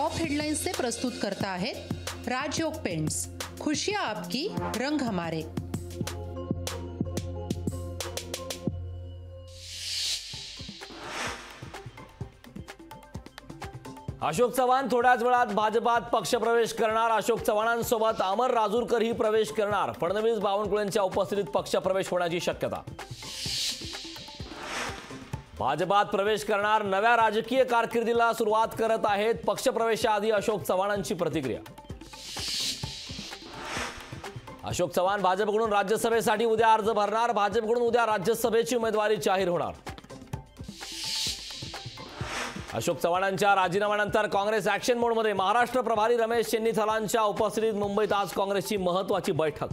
Top हेडलाइन्सचे प्रस्तुत करता आहेत राजयोग पेंट्स, खुशियां आपकी, रंग हमारे। अशोक चव्हाण थोड्याच वेळात भाजपात पक्षप्रवेश करणार। अशोक चव्हाणांसोबत अमर राजूरकरही प्रवेश करणार। फडणवीस बावनकुळेंच्या उपस्थितीत पक्षप्रवेश होण्याची शक्यता। भाजपात प्रवेश करणार, नव्या राजकीय कारकिर्दीला सुरुवात करत आहेत। पक्षप्रवेशाआधी अशोक चव्हाणांची प्रतिक्रिया। अशोक चव्हाण भाजपकडून राज्यसभेसाठी उद्या अर्ज भरणार। भाजपकडून उद्या राज्यसभेची उमेदवारी जाहीर होणार। अशोक चव्हाणांच्या राजीनाम्यानंतर काँग्रेस ऍक्शन मोडमध्ये। महाराष्ट्र प्रभारी रमेश चेन्नीथलांच्या उपस्थितीत मुंबईत आज काँग्रेसची महत्त्वाची बैठक।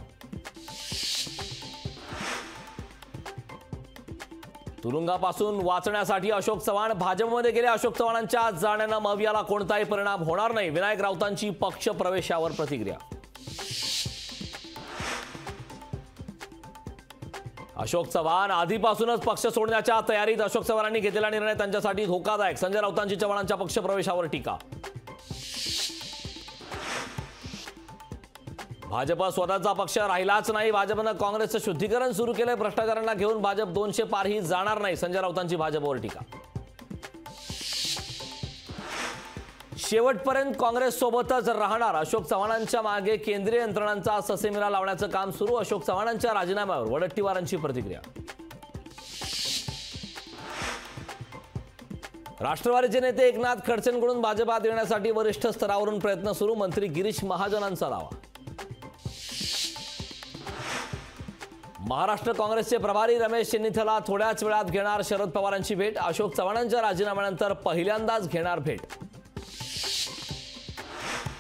तुरुंगापासून वाचण्यासाठी अशोक चव्हाण भाजपमध्ये गेले। अशोक चव्हाणांच्या जाण्यानं मवियाला कोणताही परिणाम होणार नाही। विनायक राऊतांची पक्ष प्रवेशावर प्रतिक्रिया। अशोक चव्हाण आधीपासूनच पक्ष सोडण्याच्या तयारीत। अशोक चव्हाणांनी घेतलेला निर्णय त्यांच्यासाठी धोकादायक। संजय राऊतांची चव्हाणांच्या पक्ष प्रवेशावर टीका। भाजप स्वतःचा पक्ष राहिलाच नाही। भाजपनं काँग्रेसचं शुद्धीकरण सुरू केलंय। भ्रष्टाचारांना घेऊन भाजप 200 पारही जाणार नाही। संजय राऊतांची भाजपवर टीका। शेवटपर्यंत काँग्रेस सोबतच राहणार। अशोक चव्हाणांच्या मागे केंद्रीय यंत्रणांचा ससेमिरा लावण्याचं काम सुरू। अशोक चव्हाणांच्या राजीनाम्यावर वडट्टीवारांची प्रतिक्रिया। राष्ट्रवादीचे नेते एकनाथ खडसेंकडून भाजपात येण्यासाठी वरिष्ठ स्तरावरून प्रयत्न सुरू। मंत्री गिरीश महाजनांचा दावा। महाराष्ट्र काँग्रेसचे प्रभारी रमेश चेन्नीथला थोड्याच वेळात घेणार शरद पवारांची भेट। अशोक चव्हाणांच्या राजीनाम्यानंतर पहिल्यांदाच घेणार भेट।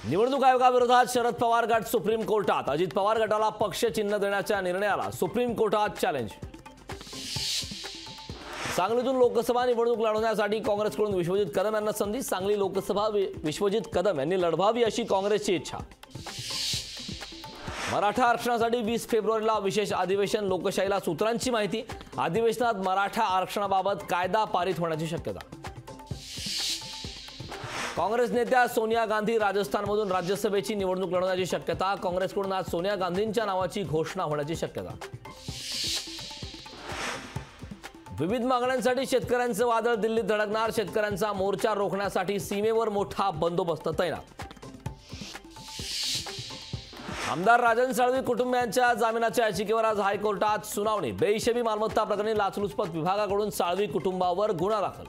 निवडणूक आयोगाविरोधात शरद पवार गट सुप्रीम कोर्टात। अजित पवार गटाला पक्ष चिन्ह देण्याच्या निर्णयाला सुप्रीम कोर्टात चॅलेंज। सांगलीतून लोकसभा निवडणूक लढवण्यासाठी काँग्रेसकडून विश्वजित कदम यांना संधी। सांगली लोकसभा विश्वजित कदम यांनी लढवावी अशी काँग्रेसची इच्छा। मराठा आरक्षणासाठी 20 फेब्रुवारीला विशेष अधिवेशन। लोकशाहीला सूत्रांची माहिती। अधिवेशनात मराठा आरक्षणाबाबत कायदा पारित होण्याची शक्यता। काँग्रेस नेत्या सोनिया गांधी राजस्थानमधून राज्यसभेची निवडणूक लढवण्याची शक्यता। काँग्रेसकडून आज सोनिया गांधींच्या नावाची घोषणा होण्याची शक्यता। विविध मागण्यांसाठी शेतकऱ्यांचं वादळ दिल्लीत धडकणार। शेतकऱ्यांचा मोर्चा रोखण्यासाठी सीमेवर मोठा बंदोबस्त तैनात। आमदार राजन साळवी कुटुंबियांच्या जामिनाच्या याचिकेवर आज हायकोर्टात सुनावणी। बेहिशेबी मालमत्ता प्रकरणी लाचलुचपत विभागाकडून साळवी कुटुंबावर गुन्हा दाखल।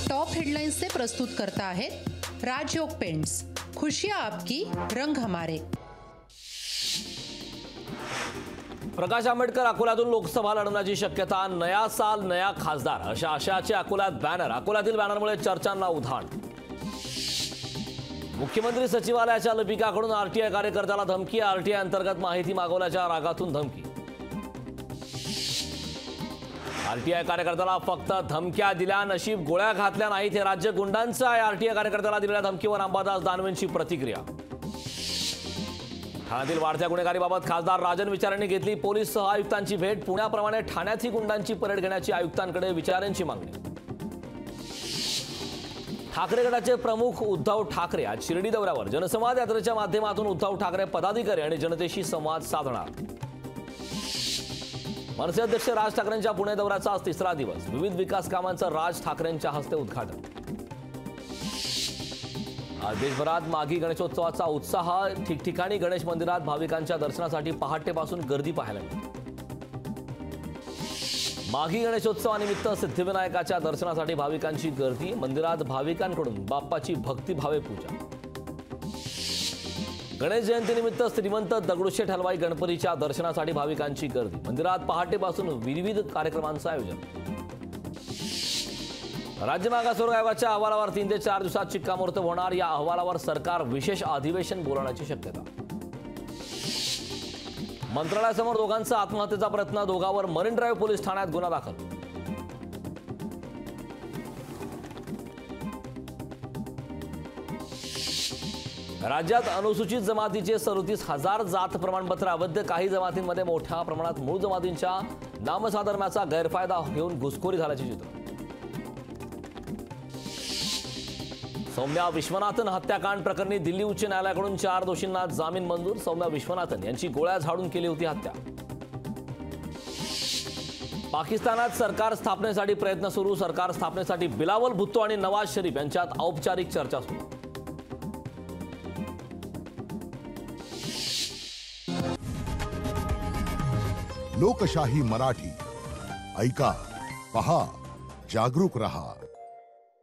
टॉप हेडलाइन्सचे प्रस्तुत करता आहेत राजयोग पेंट्स, खुशियां आपकी, रंग हमारे। प्रकाश आंबेडकर अकोल्यातून लोकसभा लढवण्याची शक्यता। नया साल नया खासदार अशा आशयाचे अकोल्यात बॅनर। अकोल्यातील बॅनरमुळे चर्चांना उधाण। मुख्यमंत्री सचिवालयाच्या लिपिकाकडून आरटीआय कार्यकर्त्याला धमकी। आरटीआय अंतर्गत माहिती मागवल्याच्या रागातून धमकी। आरटीआय कार्यकर्त्याला फक्त धमक्या दिल्या, नशीब गोळ्या घातल्या नाहीत। हे राज्य गुंडांचं आहे। आरटीआय कार्यकर्त्याला दिलेल्या धमकीवर अंबादास दानवेंची प्रतिक्रिया। ठाण्यातील वाढत्या गुन्हेगारीबाबत खासदार राजन विचारेंनी घेतली पोलीस सहआयुक्तांची भेट। पुण्याप्रमाणे ठाण्यातही गुंडांची परेड घेण्याची आयुक्तांकडे विचारेंची मागणी। ठाकरे गटाचे प्रमुख उद्धव ठाकरे आज शिर्डी दौऱ्यावर। जनसंवाद यात्रेच्या माध्यमातून उद्धव ठाकरे पदाधिकारी आणि जनतेशी संवाद साधणार। मनसे अध्यक्ष राज ठाकरेंच्या पुणे दौऱ्याचा आज तिसरा दिवस। विविध विकास कामांचं राज ठाकरेंच्या हस्ते उद्घाटन। आज देशभरात माघी गणेशोत्सवाचा उत्साह। ठिकठिकाणी गणेश मंदिरात भाविकांच्या दर्शनासाठी पहाटेपासून गर्दी पाहायला मिळते। माघी गणेशोत्सवानिमित्त सिद्धिविनायकाच्या दर्शनासाठी भाविकांची गर्दी। मंदिरात भाविकांकडून बाप्पाची भक्तिभावे पूजा। गणेश जयंतीनिमित्त श्रीमंत दगडूशेठ हलवाई गणपतीच्या दर्शनासाठी भाविकांची गर्दी। मंदिरात पहाटेपासून विविध कार्यक्रमांचं आयोजन। राज्य मागासवर्ग आयोगाच्या अहवालावर 3 ते 4 दिवसात शिक्कामोर्तब होणार। या अहवालावर सरकार विशेष अधिवेशन बोलवण्याची शक्यता। मंत्रालयासमोर दोघांचा आत्महत्येचा प्रयत्न। दोघांवर मरीन ड्राईव्ह पोलीस ठाण्यात गुन्हा दाखल। राज्यात अनुसूचित जमातीचे 37,000 जात प्रमाणपत्र अवैध। काही जमातींमध्ये मोठ्या प्रमाणात मूळ जमातींच्या नामसाधर्म्याचा गैरफायदा घेऊन घुसखोरी झाल्याचे चित्र। सौम्या विश्वनाथन हत्याकांड प्रकरणी दिल्ली उच्च न्यायालयाकडून 4 दोषींना जामीन मंजूर. सौम्या विश्वनाथन यांची गोळ्या झाडून केली होती हत्या. पाकिस्तानात सरकार स्थापनेसाठी प्रयत्न सुरू. सरकार स्थापनेसाठी बिलावल भुत्तो आणि नवाज शरीफ यांच्यात औपचारिक चर्चा सुरू. लोकशाही मराठी ऐका, पहा, जागरूक रहा.